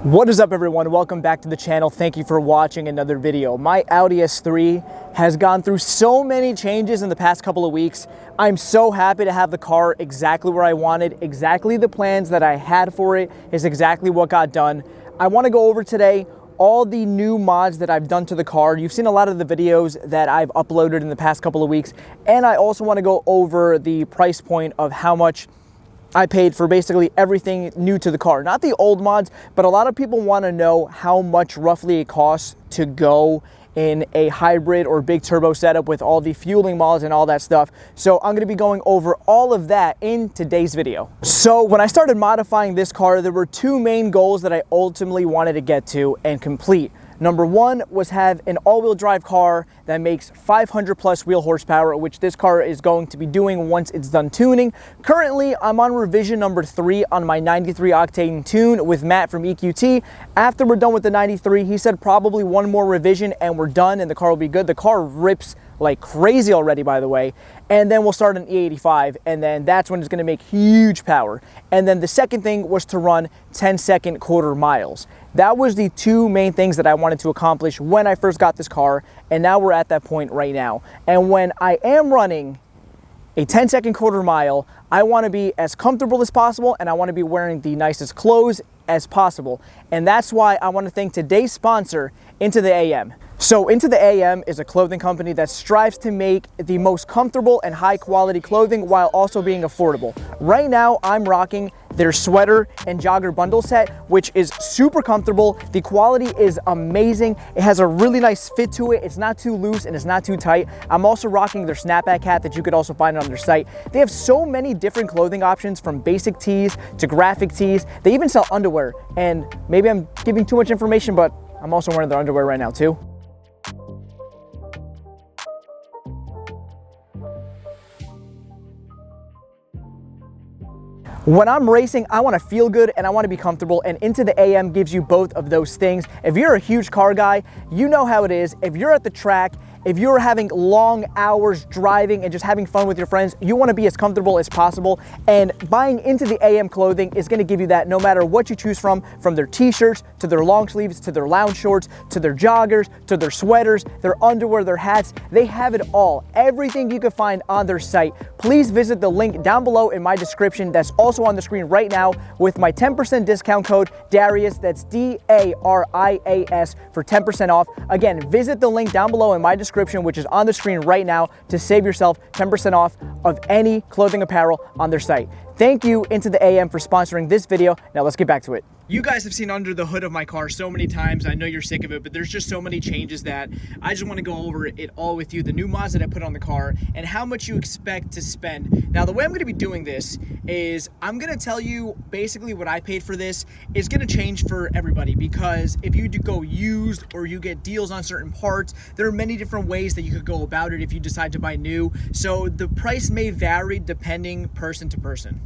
What is up, everyone? Welcome back to the channel. Thank you for watching another video. My Audi S3 has gone through so many changes in the past couple of weeks. I'm so happy to have the car exactly where I wanted. Exactly the plans that I had for it is exactly what got done. I want to go over today all the new mods that I've done to the car. You've seen a lot of the videos that I've uploaded in the past couple of weeks, and I also want to go over the price point of how much I paid for basically everything new to the car. Not the old mods, but a lot of people want to know how much roughly it costs to go in a hybrid or big turbo setup with all the fueling mods and all that stuff. So I'm going to be going over all of that in today's video. So when I started modifying this car, there were two main goals that I ultimately wanted to get to and complete. Number one was have an all-wheel drive car that makes 500 plus wheel horsepower, which this car is going to be doing once it's done tuning. Currently, I'm on revision number 3 on my 93 octane tune with Matt from EQT. After we're done with the 93, he said probably one more revision and we're done and the car will be good. The car rips like crazy already, by the way. And then we'll start an E85, and then that's when it's going to make huge power. And then the second thing was to run 10-second quarter miles. That was the two main things that I wanted to accomplish when I first got this car, and now we're at that point right now. And when I am running a 10-second quarter mile, I want to be as comfortable as possible, and I want to be wearing the nicest clothes as possible. And that's why I want to thank today's sponsor, Into the AM. So Into the AM is a clothing company that strives to make the most comfortable and high quality clothing while also being affordable. Right now, I'm rocking their sweater and jogger bundle set, which is super comfortable. The quality is amazing. It has a really nice fit to it. It's not too loose and it's not too tight. I'm also rocking their snapback hat that you could also find on their site. They have so many different clothing options, from basic tees to graphic tees. They even sell underwear, and maybe I'm giving too much information, but I'm also wearing their underwear right now too. When I'm racing, I want to feel good and I want to be comfortable, and Into the AM gives you both of those things. If you're a huge car guy, you know how it is. If you're at the track, if you're having long hours driving and just having fun with your friends, you want to be as comfortable as possible, and buying Into the AM clothing is going to give you that no matter what you choose from their t-shirts, to their long sleeves, to their lounge shorts, to their joggers, to their sweaters, their underwear, their hats. They have it all. Everything you can find on their site. Please visit the link down below in my description that's also on the screen right now with my 10% discount code Darias. That's D-A-R-I-A-S for 10% off. Again, visit the link down below in my description, which is on the screen right now, to save yourself 10% off of any clothing apparel on their site. Thank you, Into the AM, for sponsoring this video. Now let's get back to it. You guys have seen under the hood of my car so many times. I know you're sick of it, but there's just so many changes that I just want to go over it all with you. The new mods that I put on the car and how much you expect to spend. Now, the way I'm going to be doing this is I'm going to tell you basically what I paid for this. Is going to change for everybody, because if you do go used or you get deals on certain parts, there are many different ways that you could go about it if you decide to buy new. So the price may vary depending person to person.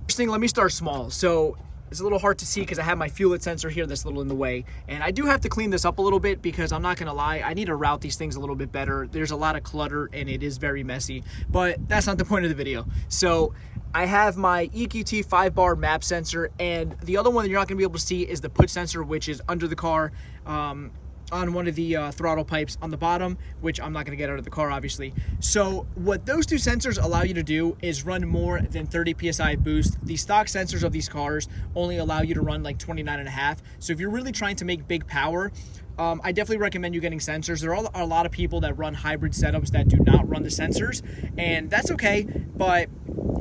First thing, let me start small. So it's a little hard to see because I have my fuel sensor here that's a little in the way. And I do have to clean this up a little bit because I'm not going to lie, I need to route these things a little bit better. There's a lot of clutter and it is very messy, but that's not the point of the video. So I have my EQT 5-bar map sensor, and the other one that you're not going to be able to see is the push sensor, which is under the car on one of the throttle pipes on the bottom, which I'm not going to get out of the car, obviously. So what those two sensors allow you to do is run more than 30 PSI boost. The stock sensors of these cars only allow you to run like 29.5. So if you're really trying to make big power, I definitely recommend you getting sensors. There are a lot of people that run hybrid setups that do not run the sensors, and that's okay, but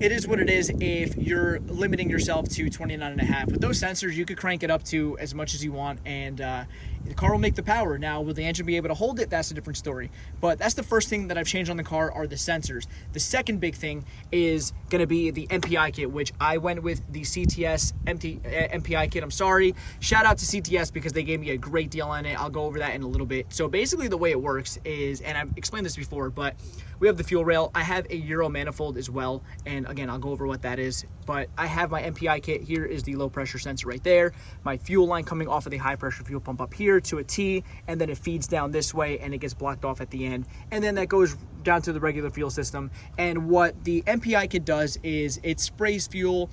it is what it is if you're limiting yourself to 29.5. With those sensors, you could crank it up to as much as you want, and the car will make the power. Now, will the engine be able to hold it? That's a different story. But that's the first thing that I've changed on the car, are the sensors. The second big thing is going to be the MPI kit, which I went with the CTS MPI kit. I'm sorry. Shout out to CTS because they gave me a great deal on it. I'll go over that in a little bit. So basically the way it works is, and I've explained this before, but we have the fuel rail. I have a Euro manifold as well, and again, I'll go over what that is. But I have my MPI kit. Here is the low pressure sensor right there. My fuel line coming off of the high pressure fuel pump up here to a T, and then it feeds down this way and it gets blocked off at the end, and then that goes down to the regular fuel system. And what the MPI kit does is it sprays fuel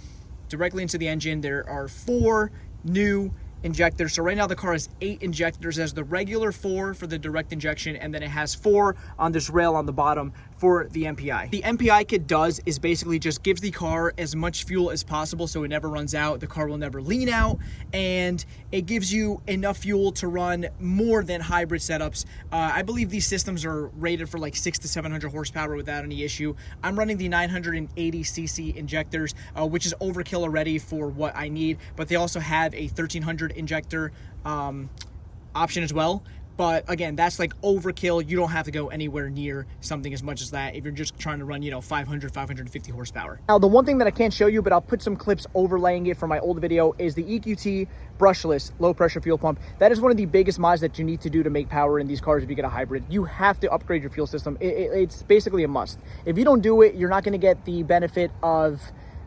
directly into the engine. There are 4 new injectors. So right now the car has 8 injectors. It has the regular 4 for the direct injection, and then it has 4 on this rail on the bottom for the MPI. The MPI kit does is basically just gives the car as much fuel as possible so it never runs out, the car will never lean out, and it gives you enough fuel to run more than hybrid setups. I believe these systems are rated for like 600 to 700 horsepower without any issue. I'm running the 980cc injectors, which is overkill already for what I need, but they also have a 1300 injector option as well. But again, that's like overkill. You don't have to go anywhere near something as much as that if you're just trying to run, 500, 550 horsepower. Now, the one thing that I can't show you, but I'll put some clips overlaying it from my old video, is the EQT brushless low pressure fuel pump. That is one of the biggest mods that you need to do to make power in these cars if you get a hybrid. You have to upgrade your fuel system. It's basically a must. If you don't do it, you're not going to get the benefit of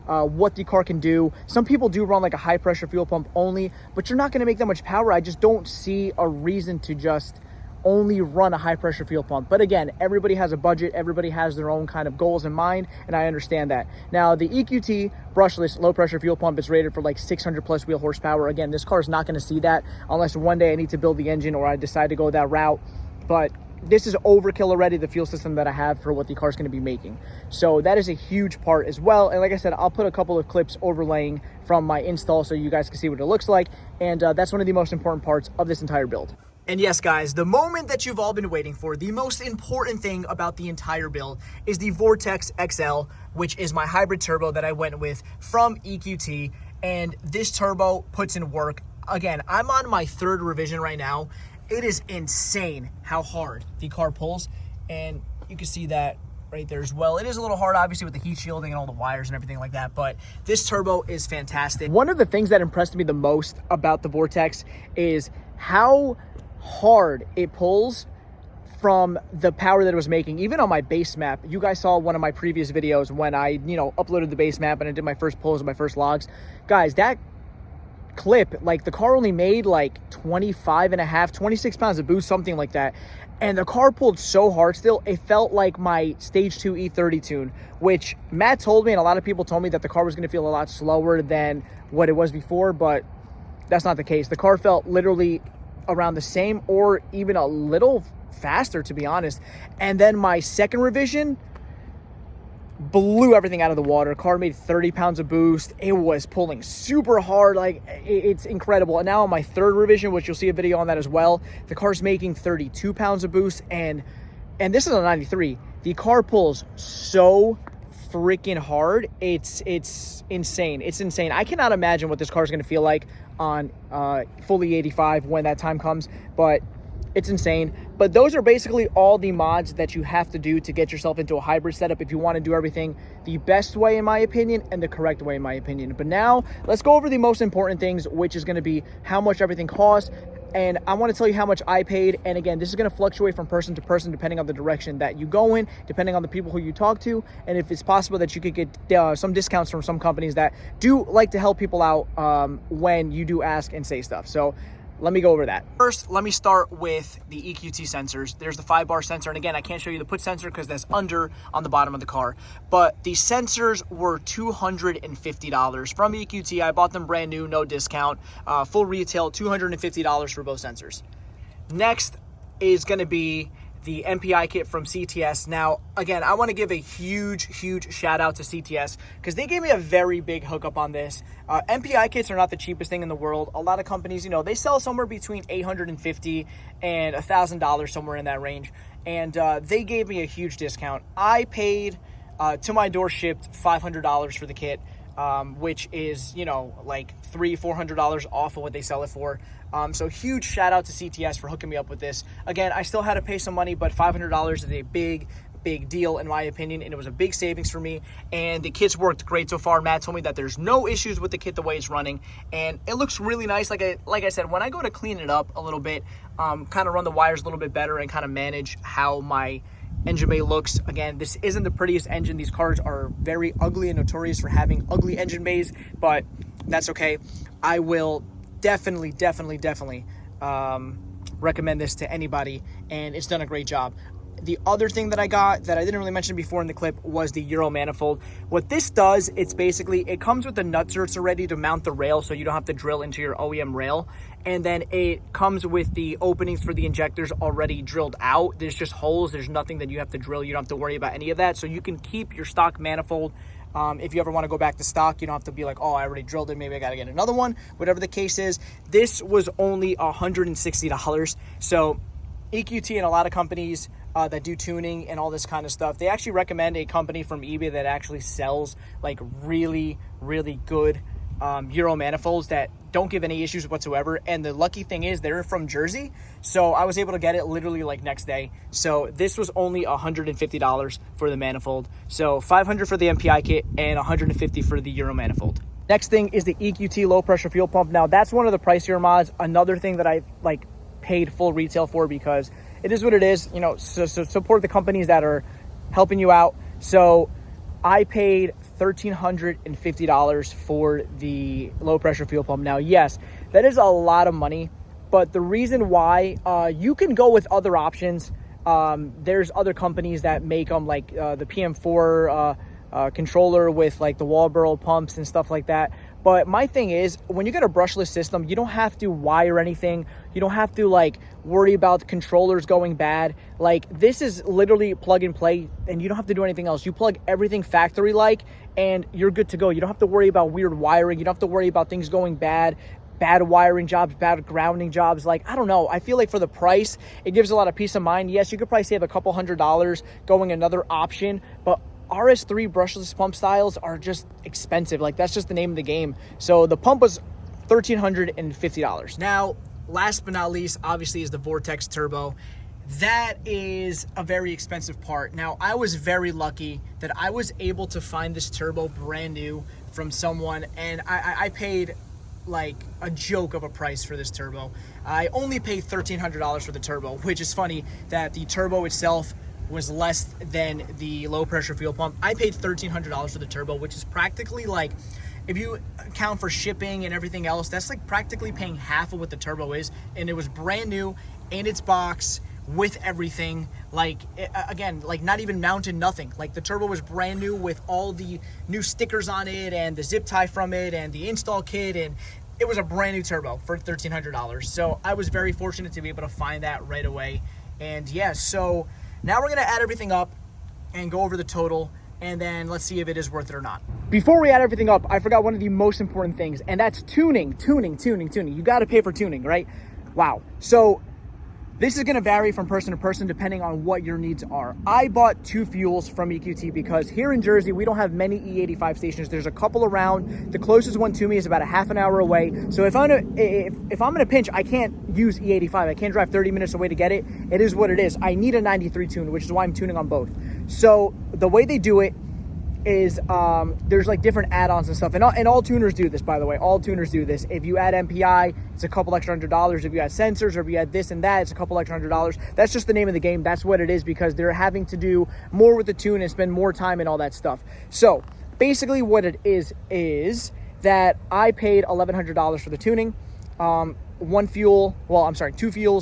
what the car can do. Some people do run like a high pressure fuel pump only, but you're not going to make that much power. I just don't see a reason to just only run a high pressure fuel pump. But again, everybody has a budget, everybody has their own kind of goals in mind, and I understand that. Now, the EQT brushless low pressure fuel pump is rated for like 600 plus wheel horsepower. Again, this car is not going to see that unless one day I need to build the engine or I decide to go that route. But this is overkill already, the fuel system that I have for what the car's going to be making. So that is a huge part as well. And like I said, I'll put a couple of clips overlaying from my install so you guys can see what it looks like. And that's one of the most important parts of this entire build. And yes, guys, the moment that you've all been waiting for, the most important thing about the entire build is the VORTEX XL, which is my hybrid turbo that I went with from EQT. And this turbo puts in work. Again, I'm on my 3rd revision right now. It is insane how hard the car pulls, and you can see that right there as well. It is a little hard, obviously, with the heat shielding and all the wires and everything like that, but this turbo is fantastic. One of the things that impressed me the most about the VORTEX is how hard it pulls from the power that it was making. Even on my base map, you guys saw one of my previous videos when I, uploaded the base map and I did my first pulls and my first logs. Guys, that clip, like the car only made like 26 pounds of boost, something like that, and the car pulled so hard still, it felt like my stage 2 E30 tune, which Matt told me and a lot of people told me that the car was going to feel a lot slower than what it was before, but that's not the case. The car felt literally around the same or even a little faster, to be honest. And then my 2nd revision blew everything out of the water. Car made 30 pounds of boost. It was pulling super hard. Like, it's incredible. And now on my 3rd revision, which you'll see a video on that as well, the car's making 32 pounds of boost, and this is a 93. The car pulls so freaking hard. It's insane. It's insane. I cannot imagine what this car is going to feel like on fully 85 when that time comes, but it's insane. But those are basically all the mods that you have to do to get yourself into a hybrid setup if you want to do everything the best way, in my opinion, and the correct way, in my opinion. But now let's go over the most important things, which is going to be how much everything costs. And I want to tell you how much I paid. And again, this is going to fluctuate from person to person depending on the direction that you go in, depending on the people who you talk to, and if it's possible that you could get some discounts from some companies that do like to help people out when you do ask and say stuff. So let me go over that. First, let me start with the EQT sensors. There's the 5-bar sensor, and again, I can't show you the put sensor because that's under on the bottom of the car. But the sensors were $250 from EQT. I bought them brand new, no discount. Full retail, $250 for both sensors. Next is going to be the MPI kit from CTS. Now, again, I want to give a huge shout out to CTS because they gave me a very big hookup on this. MPI kits are not the cheapest thing in the world. A lot of companies, they sell somewhere between $850 and $1,000, somewhere in that range. And they gave me a huge discount. I paid to my door shipped $500 for the kit, which is, like $300-400 off of what they sell it for. So huge shout out to CTS for hooking me up with this. Again, I still had to pay some money, but $500 is a big deal in my opinion, and it was a big savings for me, and the kit's worked great so far. Matt told me that there's no issues with the kit the way it's running, and it looks really nice. Like I said, when I go to clean it up a little bit, kind of run the wires a little bit better and kind of manage how my engine bay looks. Again, this isn't the prettiest engine. These cars are very ugly and notorious for having ugly engine bays, but that's okay. I will definitely recommend this to anybody, and it's done a great job. the other thing that I got that I didn't really mention before in the clip was the Euro manifold. What this does, it's basically, it comes with the nutserts already to mount the rail, so you don't have to drill into your OEM rail. And then it comes with the openings for the injectors already drilled out. There's just holes. There's nothing that you have to drill. You don't have to worry about any of that. So you can keep your stock manifold. If you ever want to go back to stock, you don't have to be like, oh, I already drilled it, maybe I got to get another one. Whatever the case is, this was only $160. So EQT and a lot of companies that do tuning and all this kind of stuff, they actually recommend a company from eBay that actually sells like really, really good Euro manifolds that don't give any issues whatsoever. And the lucky thing is they're from Jersey, so I was able to get it literally like next day. So this was only $150 for the manifold. So $500 for the MPI kit and $150 for the Euro manifold. Next thing is the EQT low pressure fuel pump. Now that's one of the pricier mods. Another thing that I like paid full retail for because it is what it is, you know, so support the companies that are helping you out. So I paid $1,350 for the low pressure fuel pump. Now, yes, that is a lot of money, but the reason why, you can go with other options. There's other companies that make them, like the PM4 controller with like the Walboro pumps and stuff like that. But my thing is, when you get a brushless system, you don't have to wire anything. You don't have to like worry about the controllers going bad. Like this is literally plug and play and you don't have to do anything else. You plug everything factory like and you're good to go. You don't have to worry about weird wiring. You don't have to worry about things going bad wiring jobs, bad grounding jobs. Like, I don't know. I feel like for the price, it gives a lot of peace of mind. Yes, you could probably save a couple $100 going another option, but RS3 brushless pump styles are just expensive. Like that's just the name of the game. So the pump was $1,350. Now, last but not least, obviously is the VORTEX turbo. That is a very expensive part. Now, I was very lucky that I was able to find this turbo brand new from someone, and I paid like a joke of a price for this turbo. I only paid $1,300 for the turbo, which is funny that the turbo itself was less than the low pressure fuel pump. I paid $1,300 for the turbo, which is practically like, if you account for shipping and everything else, that's like practically paying half of what the turbo is. And it was brand new in its box with everything. Like, again, like not even mounted, nothing. Like the turbo was brand new with all the new stickers on it and the zip tie from it and the install kit, and it was a brand new turbo for $1,300. So I was very fortunate to be able to find that right away. And yeah, so now we're gonna add everything up and go over the total, and then let's see if it is worth it or not. Before we add everything up, I forgot one of the most important things, and that's tuning. You gotta pay for tuning, right? Wow. So this is gonna vary from person to person depending on what your needs are. I bought 2 fuels from EQT because here in Jersey, we don't have many E85 stations. There's a couple around. The closest one to me is about a half an hour away. So if I'm in a pinch, I can't use E85. I can't drive 30 minutes away to get it. It is what it is. I need a 93 tune, which is why I'm tuning on both. So the way they do it is there's like different add-ons and stuff, and all tuners do this, by the way. All tuners do this. If you add MPI, it's a couple extra $100. If you add sensors, or if you add this and that, it's a couple extra $100. That's just the name of the game. That's what it is, because they're having to do more with the tune and spend more time and all that stuff. So basically what it is that I paid $1,100 for the tuning. 2 fuels,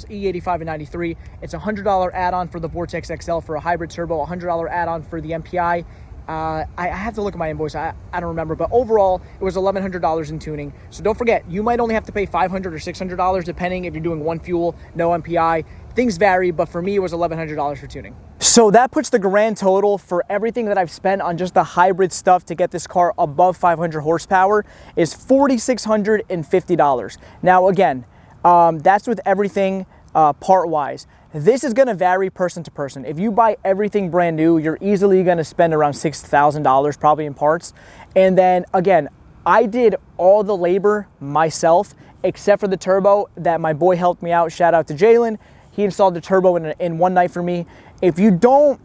E85 and 93. It's a $100 add-on for the VORTEX XL for a hybrid turbo, a $100 add-on for the MPI. I have to look at my invoice. I don't remember, but overall it was $1,100 in tuning. So don't forget, you might only have to pay $500 or $600 depending if you're doing 1 fuel, no MPI. Things vary, but for me it was $1,100 for tuning. So that puts the grand total for everything that I've spent on just the hybrid stuff to get this car above 500 horsepower is $4,650. Now again, that's with everything part-wise. This is going to vary person to person. If you buy everything brand new, you're easily going to spend around $6,000 probably in parts. And then again, I did all the labor myself except for the turbo that my boy helped me out. Shout out to Jalen. He installed the turbo in one night for me. If you don't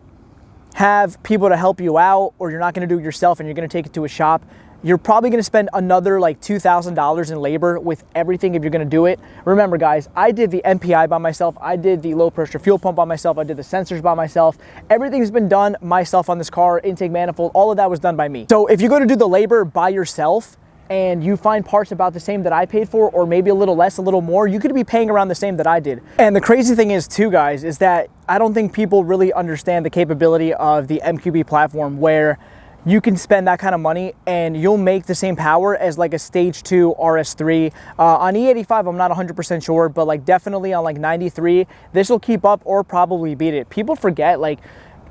have people to help you out, or you're not going to do it yourself and you're going to take it to a shop, you're probably going to spend another like $2,000 in labor with everything if you're going to do it. Remember guys, I did the MPI by myself. I did the low pressure fuel pump by myself. I did the sensors by myself. Everything's been done myself on this car, intake manifold, all of that was done by me. So if you're going to do the labor by yourself, and you find parts about the same that I paid for, or maybe a little less, a little more, you could be paying around the same that I did. And the crazy thing is too, guys, is that I don't think people really understand the capability of the MQB platform, where you can spend that kind of money and you'll make the same power as like a stage 2 RS3. On E85, I'm not 100% sure, but like definitely on like 93, this will keep up or probably beat it. People forget, like,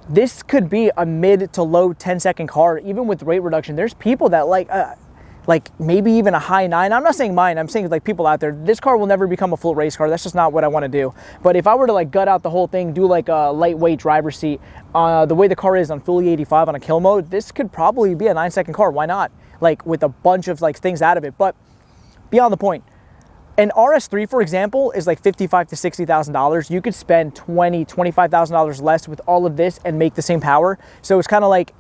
this could be a mid to low 10-second car, even with rate reduction. There's people that like maybe even a high 9. I'm not saying mine, I'm saying like people out there. This car will never become a full race car. That's just not what I want to do. But if I were to like gut out the whole thing, do like a lightweight driver's seat, the way the car is on fully 85 on a kill mode, this could probably be a 9-second car. Why not? Like with a bunch of like things out of it. But beyond the point, an RS3, for example, is like $55,000 to $60,000. You could spend $20,000, $25,000 less with all of this and make the same power. So it's kind of like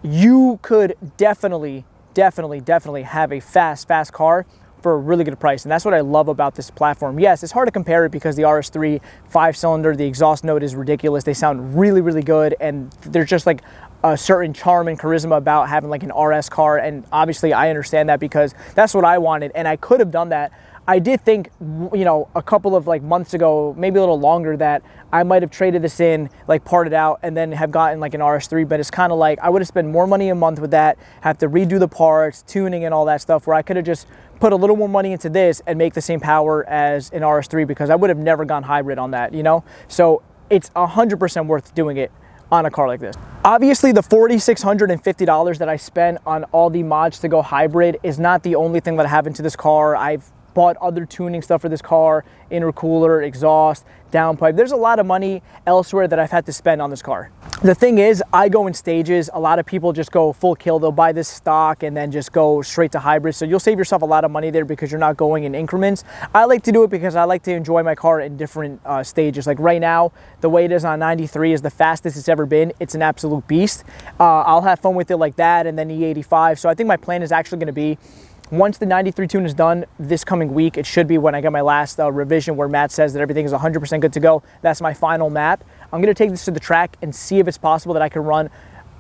you could definitely have a fast car for a really good price. And that's what I love about this platform. Yes, it's hard to compare it because the RS3 5-cylinder, the exhaust note is ridiculous. They sound really good, and there's just like a certain charm and charisma about having like an RS car. And obviously I understand that because that's what I wanted, and I could have done that. I did think, you know, a couple of like months ago, maybe a little longer, that I might have traded this in, like parted out, and then have gotten like an RS3, but it's kind of like I would have spent more money a month with that, have to redo the parts, tuning and all that stuff, where I could have just put a little more money into this and make the same power as an RS3, because I would have never gone hybrid on that, you know? So it's 100% worth doing it on a car like this. Obviously, the $4,650 that I spent on all the mods to go hybrid is not the only thing that I have into this car. I've bought other tuning stuff for this car, intercooler, exhaust, downpipe. There's a lot of money elsewhere that I've had to spend on this car. The thing is, I go in stages. A lot of people just go full kill. They'll buy this stock and then just go straight to hybrid. So you'll save yourself a lot of money there because you're not going in increments. I like to do it because I like to enjoy my car in different stages. Like right now, the way it is on 93 is the fastest it's ever been. It's an absolute beast. I'll have fun with it like that, and then E85. So I think my plan is actually going to be, once the 93 tune is done this coming week, it should be when I get my last revision where Matt says that everything is 100% good to go. That's my final map. I'm going to take this to the track and see if it's possible that I can run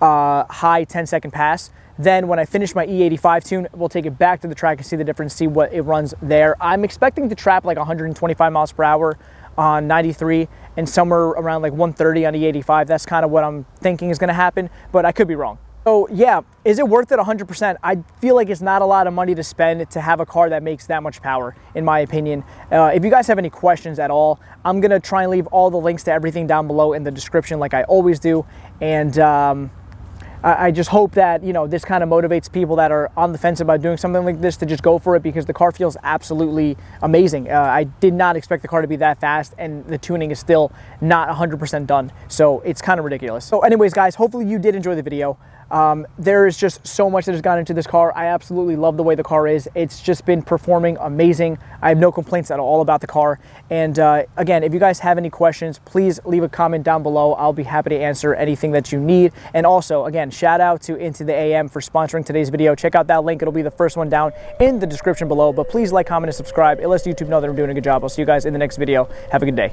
high 10-second pass. Then when I finish my E85 tune, we'll take it back to the track and see the difference, see what it runs there. I'm expecting to trap like 125 miles per hour on 93 and somewhere around like 130 on E85. That's kind of what I'm thinking is going to happen, but I could be wrong. So yeah, is it worth it 100%? I feel like it's not a lot of money to spend to have a car that makes that much power, in my opinion. If you guys have any questions at all, I'm gonna try and leave all the links to everything down below in the description like I always do. And I just hope that, you know, this kind of motivates people that are on the fence about doing something like this to just go for it, because the car feels absolutely amazing. I did not expect the car to be that fast, and the tuning is still not 100% done. So it's kind of ridiculous. So anyways, guys, hopefully you did enjoy the video. There is just so much that has gone into this car. I absolutely love the way the car is. It's just been performing amazing. I have no complaints at all about the car. And again, if you guys have any questions, please leave a comment down below. I'll be happy to answer anything that you need. And also, again, shout out to Into the AM for sponsoring today's video. Check out that link. It'll be the first one down in the description below. But please like, comment, and subscribe. It lets YouTube know that I'm doing a good job. I'll see you guys in the next video. Have a good day.